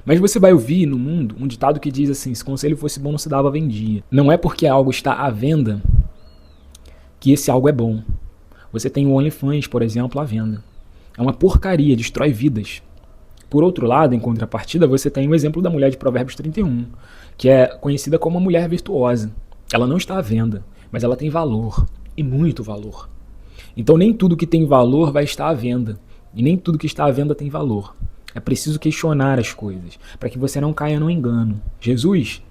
Mas você vai ouvir no mundo um ditado que diz assim: se conselho fosse bom, não se dava, vendia. Não é porque algo está à venda que esse algo é bom. Você tem o OnlyFans, por exemplo, à venda. É uma porcaria, destrói vidas. Por outro lado, em contrapartida, você tem o exemplo da mulher de Provérbios 31, que é conhecida como uma mulher virtuosa. Ela não está à venda, mas ela tem valor, e muito valor. Então nem tudo que tem valor vai estar à venda, e nem tudo que está à venda tem valor. É preciso questionar as coisas, para que você não caia no engano. Jesus,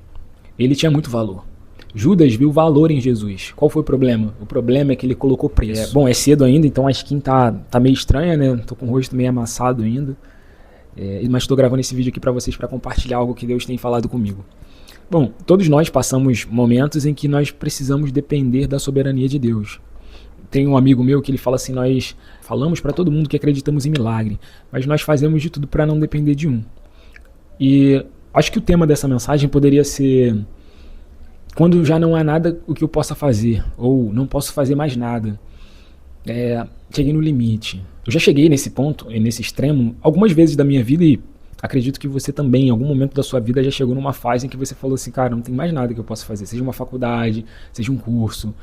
ele tinha muito valor. Judas viu valor em Jesus. Qual foi o problema? O problema é que ele colocou preço. Bom, é cedo ainda, então a skin tá meio estranha, né? Tô com o rosto meio amassado ainda. Mas estou gravando esse vídeo aqui para vocês, para compartilhar algo que Deus tem falado comigo. Bom, todos nós passamos momentos em que nós precisamos depender da soberania de Deus. Tem um amigo meu que ele fala assim: nós falamos para todo mundo que acreditamos em milagre, mas nós fazemos de tudo para não depender de um. E acho que o tema dessa mensagem poderia ser: quando já não há nada o que eu possa fazer, ou não posso fazer mais nada. Cheguei no limite. Eu já cheguei nesse ponto, nesse extremo, algumas vezes da minha vida, e acredito que você também, em algum momento da sua vida, já chegou numa fase em que você falou assim: cara, não tem mais nada que eu possa fazer, seja uma faculdade, seja um curso.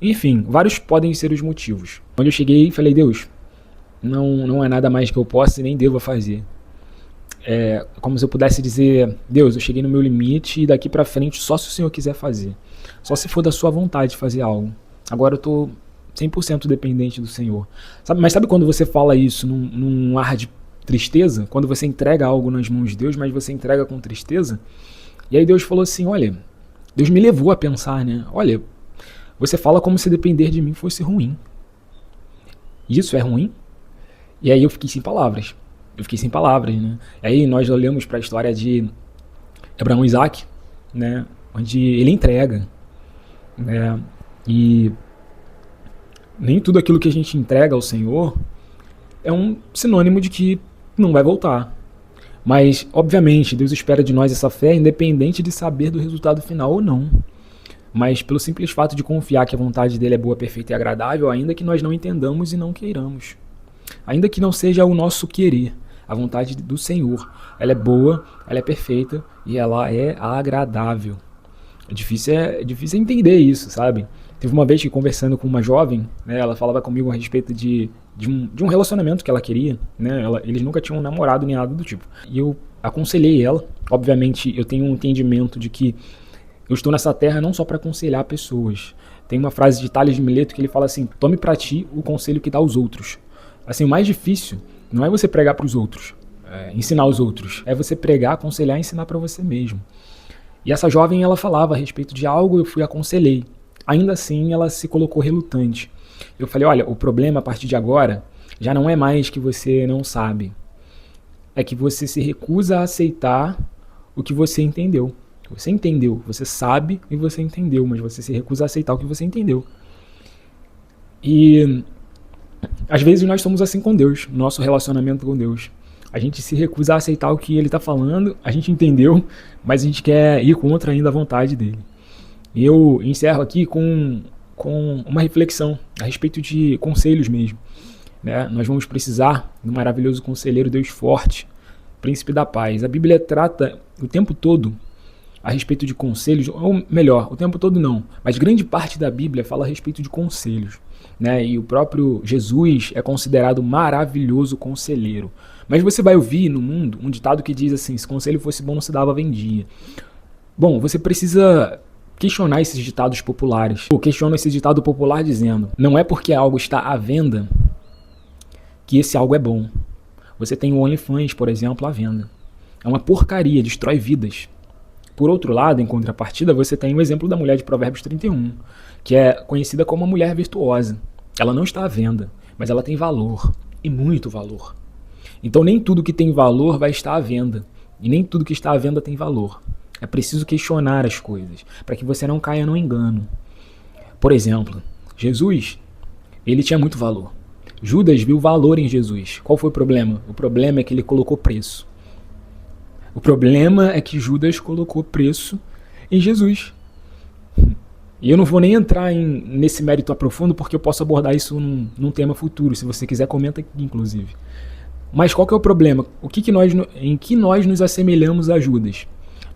Enfim, vários podem ser os motivos. Onde eu cheguei e falei: Deus, não é nada mais que eu possa e nem devo fazer. É como se eu pudesse dizer: Deus, eu cheguei no meu limite e daqui pra frente só se o Senhor quiser fazer. Só se for da sua vontade fazer algo. Agora eu tô 100% dependente do Senhor. Mas sabe quando você fala isso num ar de tristeza? Quando você entrega algo nas mãos de Deus, mas você entrega com tristeza? E aí Deus falou assim: olha, Deus me levou a pensar, né? Olha, você fala como se depender de mim fosse ruim. Isso é ruim? E aí eu fiquei sem palavras. Né? E aí nós olhamos para a história de Abraão e Isaac, né? Onde ele entrega, né? E nem tudo aquilo que a gente entrega ao Senhor é um sinônimo de que não vai voltar. Mas, obviamente, Deus espera de nós essa fé independente de saber do resultado final ou não. Mas pelo simples fato de confiar que a vontade dele é boa, perfeita e agradável, ainda que nós não entendamos e não queiramos. Ainda que não seja o nosso querer, a vontade do Senhor. Ela é boa, ela é perfeita e ela é agradável. É difícil entender isso, sabe? Teve uma vez que, conversando com uma jovem, né, ela falava comigo a respeito de um relacionamento que ela queria, né? Eles nunca tinham namorado nem nada do tipo. E eu aconselhei ela. Obviamente, eu tenho um entendimento de que eu estou nessa terra não só para aconselhar pessoas. Tem uma frase de Tales de Mileto que ele fala assim: tome para ti o conselho que dá aos outros. Assim, o mais difícil não é você pregar para os outros, ensinar aos outros. É você pregar, aconselhar e ensinar para você mesmo. E essa jovem, ela falava a respeito de algo, eu fui aconselhei. Ainda assim, ela se colocou relutante. Eu falei: olha, o problema a partir de agora já não é mais que você não sabe. É que você se recusa a aceitar o que você entendeu. Você entendeu, você sabe e você entendeu, mas você se recusa a aceitar o que você entendeu. E às vezes nós somos assim com Deus, nosso relacionamento com Deus. A gente se recusa a aceitar o que Ele está falando, a gente entendeu, mas a gente quer ir contra ainda a vontade dEle. E eu encerro aqui com uma reflexão a respeito de conselhos mesmo. Né? Nós vamos precisar do maravilhoso conselheiro Deus forte, príncipe da paz. A Bíblia trata o tempo todo a respeito de conselhos, ou melhor, o tempo todo não, mas grande parte da Bíblia fala a respeito de conselhos. Né? E o próprio Jesus é considerado maravilhoso conselheiro. Mas você vai ouvir no mundo um ditado que diz assim: se conselho fosse bom, não se dava, vendia. Bom, você precisa questionar esses ditados populares. Eu questiono esse ditado popular dizendo: não é porque algo está à venda que esse algo é bom. Você tem o OnlyFans, por exemplo, à venda. É uma porcaria, destrói vidas. Por outro lado, em contrapartida, você tem o exemplo da mulher de Provérbios 31, que é conhecida como uma mulher virtuosa. Ela não está à venda, mas ela tem valor, e muito valor. Então nem tudo que tem valor vai estar à venda, e nem tudo que está à venda tem valor. É preciso questionar as coisas, para que você não caia no engano. Por exemplo, Jesus, ele tinha muito valor. Judas viu valor em Jesus. Qual foi o problema? O problema é que ele colocou preço. O problema é que Judas colocou preço em Jesus. E eu não vou nem entrar nesse mérito a profundo, porque eu posso abordar isso num tema futuro. Se você quiser, comenta aqui, inclusive. Mas qual que é o problema? Em que nós nos assemelhamos a Judas?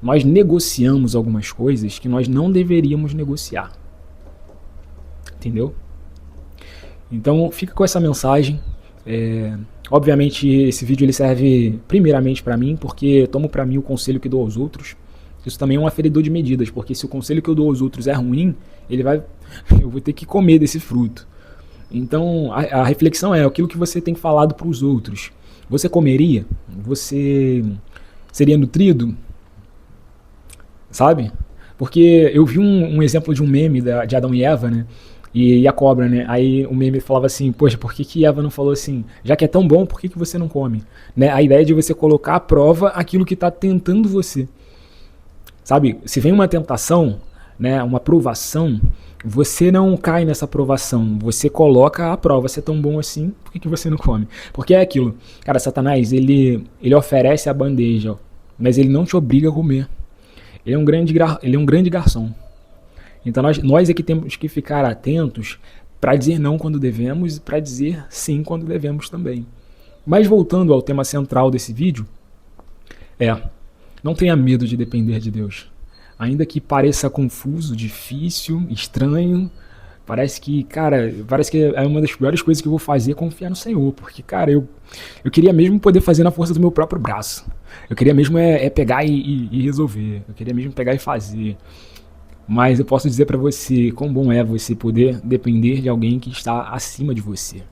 Nós negociamos algumas coisas que nós não deveríamos negociar. Entendeu? Então fica com essa mensagem. Obviamente esse vídeo ele serve primeiramente para mim, porque tomo para mim o conselho que dou aos outros. Isso também é um aferidor de medidas, porque se o conselho que eu dou aos outros é ruim, eu vou ter que comer desse fruto. Então a reflexão é aquilo que você tem falado para os outros. Você comeria? Você seria nutrido? Sabe? Porque eu vi um exemplo de um meme de Adão e Eva, né? E a cobra, né? Aí o meme falava assim, poxa, por que Eva não falou assim? Já que é tão bom, por que você não come? Né? A ideia é de você colocar à prova aquilo que está tentando você. Sabe? Se vem uma tentação, né, uma provação, você não cai nessa provação, você coloca à prova, se é tão bom assim, por que você não come? Porque é aquilo, cara, Satanás, ele oferece a bandeja, mas ele não te obriga a comer. Ele é um grande garçom. Então nós é que temos que ficar atentos para dizer não quando devemos e para dizer sim quando devemos também. Mas voltando ao tema central desse vídeo, não tenha medo de depender de Deus. Ainda que pareça confuso, difícil, estranho, parece que é uma das piores coisas que eu vou fazer é confiar no Senhor. Porque, cara, eu queria mesmo poder fazer na força do meu próprio braço. Eu queria mesmo pegar e resolver. Eu queria mesmo pegar e fazer. Mas eu posso dizer pra você quão bom é você poder depender de alguém que está acima de você.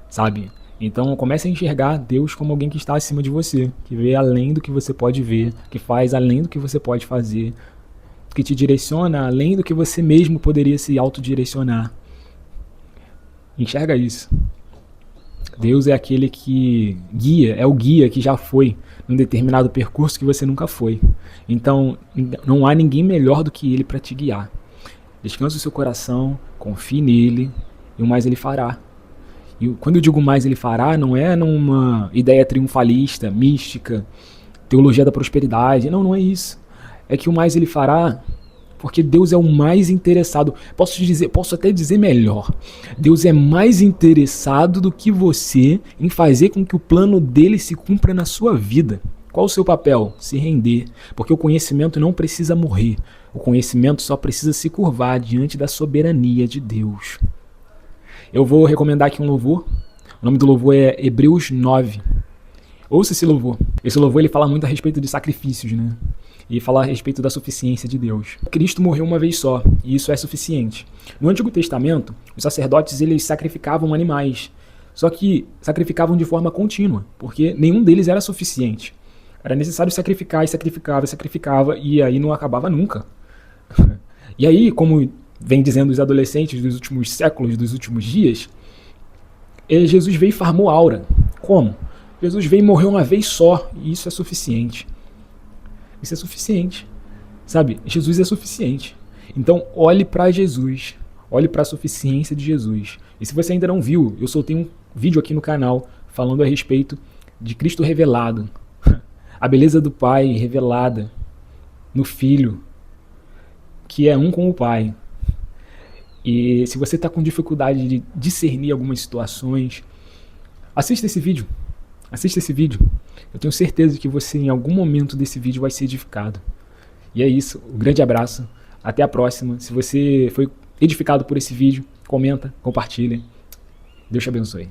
Sabe? Então comece a enxergar Deus como alguém que está acima de você, que vê além do que você pode ver, que faz além do que você pode fazer, que te direciona além do que você mesmo poderia se autodirecionar. Enxerga isso. Deus é aquele que guia, é o guia que já foi num determinado percurso que você nunca foi. Então não há ninguém melhor do que Ele para te guiar. Descanse o seu coração, confie nele e o mais Ele fará. E quando eu digo mais Ele fará, não é numa ideia triunfalista, mística, teologia da prosperidade. Não é isso. É que o mais Ele fará, porque Deus é o mais interessado. Posso até dizer melhor. Deus é mais interessado do que você em fazer com que o plano dele se cumpra na sua vida. Qual o seu papel? Se render. Porque o conhecimento não precisa morrer. O conhecimento só precisa se curvar diante da soberania de Deus. Eu vou recomendar aqui um louvor. O nome do louvor é Hebreus 9. Ouça esse louvor. Esse louvor ele fala muito a respeito de sacrifícios, né? E fala a respeito da suficiência de Deus. Cristo morreu uma vez só, e isso é suficiente. No Antigo Testamento, os sacerdotes eles sacrificavam animais, só que sacrificavam de forma contínua, porque nenhum deles era suficiente. Era necessário sacrificar, e sacrificava, e aí não acabava nunca. E aí, como vem dizendo os adolescentes dos últimos séculos, dos últimos dias, Jesus veio e farmou aura. Como? Jesus veio e morreu uma vez só, e isso é suficiente. Isso é suficiente, sabe? Jesus é suficiente. Então, olhe para Jesus, olhe para a suficiência de Jesus. E se você ainda não viu, eu soltei um vídeo aqui no canal falando a respeito de Cristo revelado. A beleza do Pai revelada no Filho, que é um com o Pai. E se você está com dificuldade de discernir algumas situações, assista esse vídeo. Assista esse vídeo. Eu tenho certeza que você em algum momento desse vídeo vai ser edificado. E é isso. Um grande abraço. Até a próxima. Se você foi edificado por esse vídeo, comenta, compartilha. Deus te abençoe.